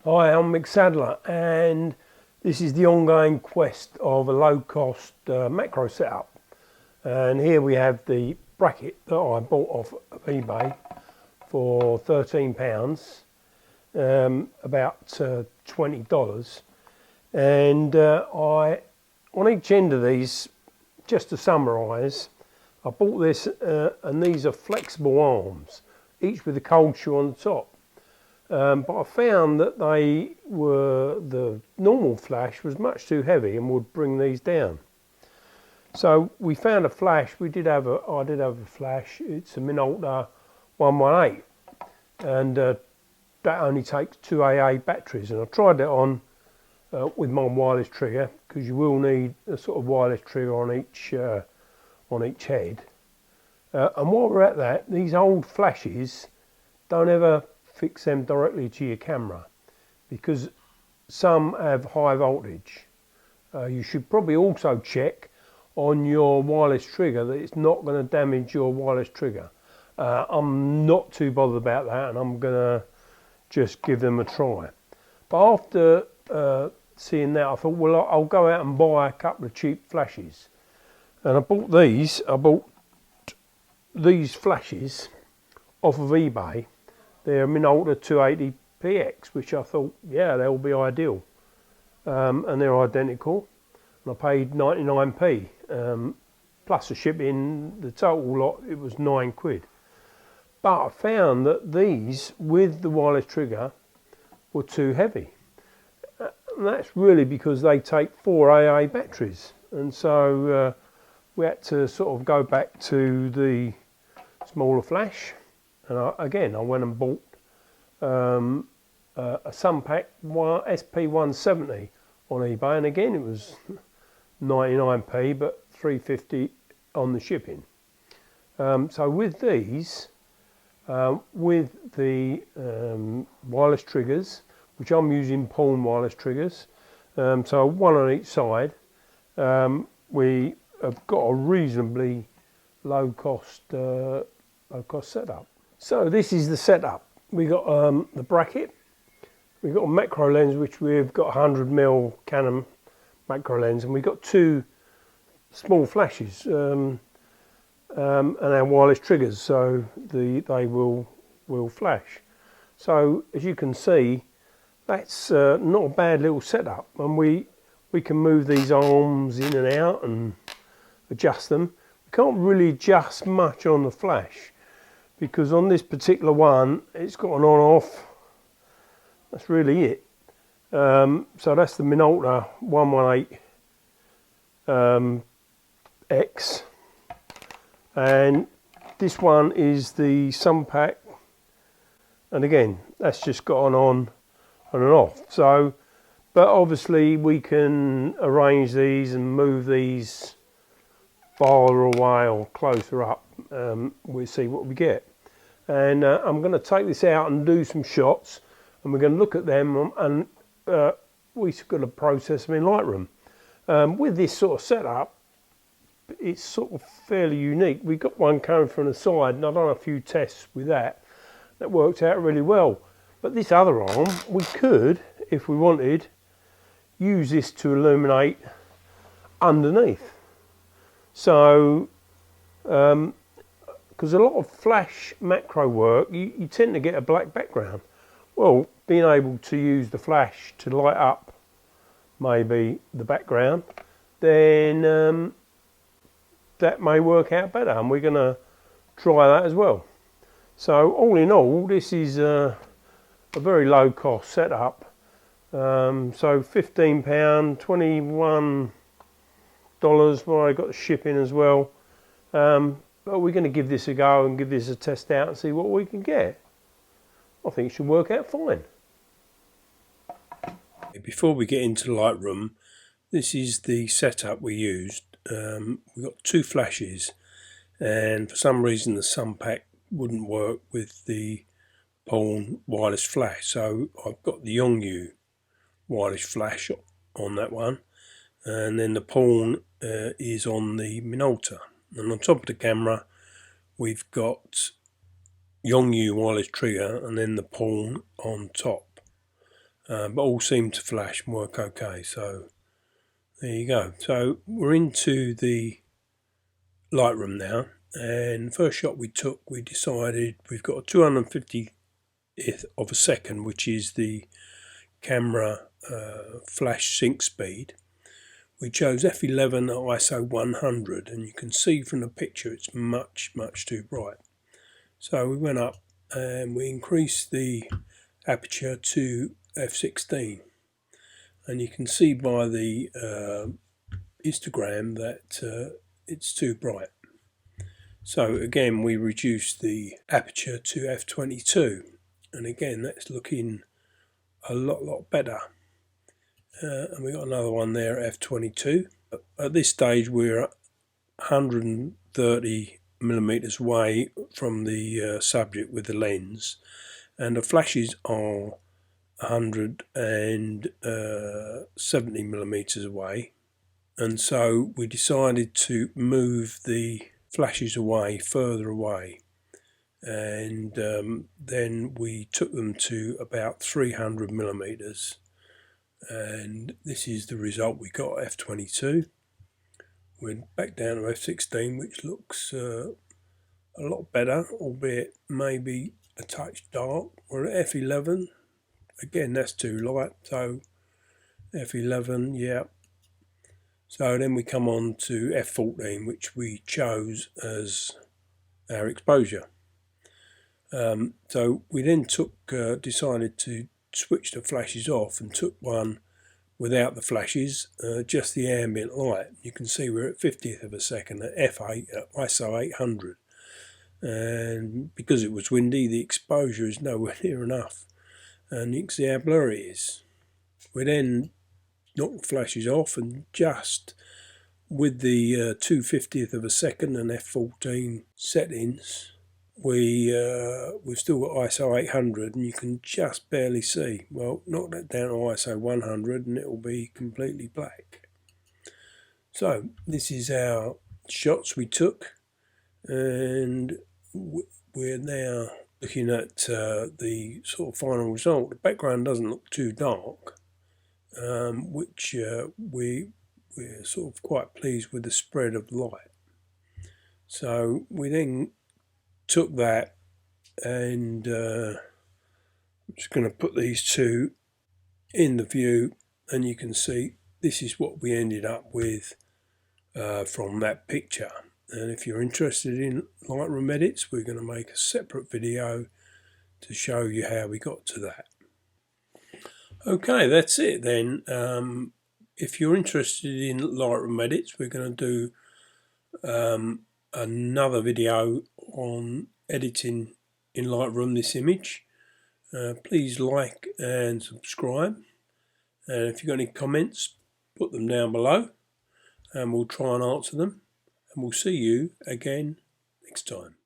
Hi, I'm Mick Sadler, and this is the ongoing quest of a low-cost macro setup. And here we have the bracket that I bought off of eBay for £13, about $20. And on each end of these, just to summarise, I bought this, and these are flexible arms, each with a cold shoe on the top. But I found that the normal flash was much too heavy and would bring these down. So we found a flash. I did have a flash. It's a Minolta 118, and that only takes 2 AA batteries. And I tried that on with my wireless trigger, because you will need a sort of wireless trigger on each head. And while we're at that, these old flashes, don't ever fix them directly to your camera, because some have high voltage. You should probably also check on your wireless trigger that it's not going to damage your wireless trigger. I'm not too bothered about that, and I'm going to just give them a try. But after seeing that, I thought, well, I'll go out and buy a couple of cheap flashes. And I bought these flashes off of eBay. They're Minolta 280px, which I thought, yeah, they'll be ideal. And they're identical. And I paid 99p. Plus the shipping, the total lot, it was £9. But I found that these, with the wireless trigger, were too heavy. And that's really because they take 4 AA batteries. And so we had to sort of go back to the smaller flash. And I went and bought a Sunpack SP170 on eBay, and again it was 99p, but 350 on the shipping. So with these, with the wireless triggers, which I'm using Pawn wireless triggers, so one on each side, we have got a reasonably low cost setup. So this is the setup. We got the bracket. We've got a macro lens, which we've got 100mm Canon macro lens, and we've got 2 small flashes and our wireless triggers, so they will flash. So as you can see, that's not a bad little setup, and we can move these arms in and out and adjust them. We can't really adjust much on the flash, because on this particular one, it's got an on-off. That's really it. So that's the Minolta 118 X, and this one is the Sunpack, and again, that's just got an on and an off. So, but obviously we can arrange these and move these farther away or closer up. We'll see what we get. And I'm going to take this out and do some shots, and we're going to look at them, and we've got to process them in Lightroom. With this sort of setup, it's sort of fairly unique. We've got one coming from the side, and I've done a few tests with that. That worked out really well. But this other arm, we could, if we wanted, use this to illuminate underneath. So, because a lot of flash macro work, you tend to get a black background. Well, being able to use the flash to light up maybe the background, then that may work out better, and we're going to try that as well. So all in all, this is a very low cost setup. So £15, $21, well, I got the shipping as well. But we're going to give this a go and give this a test out and see what we can get. I think it should work out fine. Before we get into Lightroom, this is the setup we used. We've got 2 flashes, and for some reason the Sunpack wouldn't work with the Pawn wireless flash. So I've got the Yongnuo wireless flash on that one, and then the Pawn is on the Minolta. And on top of the camera, we've got Yongnuo wireless trigger, and then the Pawn on top. but all seemed to flash and work okay. So there you go. So we're into the Lightroom now, and the first shot we took, we decided we've got a 250th of a second, which is the camera flash sync speed. We chose f11 at ISO 100, and you can see from the picture it's much too bright. So we went up and we increased the aperture to f16, and you can see by the histogram that it's too bright. So again, we reduced the aperture to f22, and again that's looking a lot better. And we got another one there at f22. At this stage we're 130 millimeters away from the subject with the lens, and the flashes are 170 millimeters away, and so we decided to move the flashes away, further away, and then we took them to about 300 millimeters, and this is the result we got at f22. We're back down to f16, which looks a lot better, albeit maybe a touch dark. We're at f11. Again, that's too light, so f11, yeah. So then we come on to f14, which we chose as our exposure. So we then decided to switch the flashes off and took one without the flashes, just the ambient light. You can see we're at 50th of a second at f8 at ISO 800, and because it was windy, the exposure is nowhere near enough, and you can see how blurry it is. We then knocked the flashes off, and just with the 2/50th of a second and f14 settings, we've still got ISO 800, and you can just barely see. Well, knock that down to ISO 100 and it will be completely black. So this is our shots we took, and we're now looking at the sort of final result. The background doesn't look too dark, which we're sort of quite pleased with the spread of light. So we then took that, and I'm just going to put these two in the view, and you can see this is what we ended up with from that picture. And if you're interested in Lightroom edits, we're going to make a separate video to show you how we got to that. Okay, that's it then. If you're interested in Lightroom edits, we're going to do another video on editing in Lightroom this image. Please like and subscribe, and if you've got any comments, put them down below and we'll try and answer them, and we'll see you again next time.